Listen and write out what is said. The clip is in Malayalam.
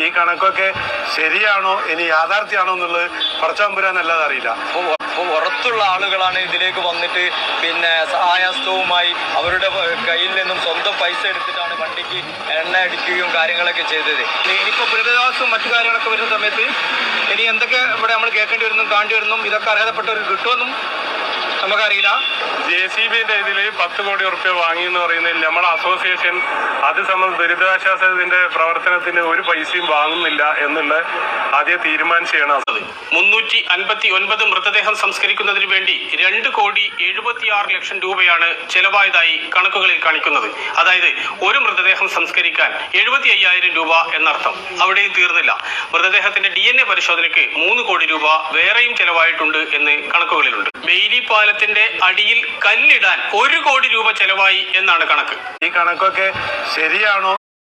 ഈ കണക്കൊക്കെ ശരിയാണോ ഇനി യാഥാർത്ഥ്യമാണോ എന്നുള്ളത് പടച്ചതമ്പുരാനല്ലാതെ അറിയില്ല. പുറത്തുള്ള ആളുകളാണ് ഇതിലേക്ക് വന്നിട്ട് സഹായഹസ്തവുമായി അവരുടെ കയ്യിൽ നിന്നും സ്വന്തം പൈസ എടുത്തിട്ടാണ് വണ്ടിക്ക് എണ്ണ അടിക്കുകയും കാര്യങ്ങളൊക്കെ ചെയ്തത്. ഇനിയിപ്പോൾ പുനരധിവാസവും മറ്റു കാര്യങ്ങളൊക്കെ വരുന്ന സമയത്ത് ഇനി എന്തൊക്കെ ഇവിടെ നമ്മൾ കേൾക്കേണ്ടി വരുന്നു കാണേണ്ടി വരുന്നു ഇതൊക്കെ അർഹതപ്പെട്ടവർക്ക് കിട്ടുമെന്നും നമുക്കറിയില്ല. JCBന്റെ ഇതിൽ 10 കോടി റുപ്യ വാങ്ങി എന്ന് പറയുന്നതിൽ നമ്മുടെ അസോസിയേഷൻ അത് സംബന്ധിച്ച് ദുരിതാശ്വാസത്തിന്റെ പ്രവർത്തനത്തിന് ഒരു പൈസയും വാങ്ങുന്നില്ല എന്നുള്ള ആദ്യം തീരുമാനിച്ചാണ്. 359 മൃതദേഹം സംസ്കരിക്കുന്നതിന് വേണ്ടി 2,76,00,000 രൂപയാണ് ചെലവായതായി കണക്കുകളിൽ കാണിക്കുന്നത്. അതായത് ഒരു മൃതദേഹം സംസ്കരിക്കാൻ 75,000 രൂപ എന്നർത്ഥം. അവിടെയും തീർന്നില്ല. മൃതദേഹത്തിന്റെ DNA പരിശോധനയ്ക്ക് 3 കോടി രൂപ വേറെയും ചെലവായിട്ടുണ്ട് എന്ന് കണക്കുകളിലുണ്ട്. ബെയിലി പാലത്തിന്റെ അടിയിൽ കല്ലിടാൻ 1 കോടി രൂപ ചെലവായി എന്നാണ് കണക്ക്. ഈ കണക്കൊക്കെ ശരിയാണോ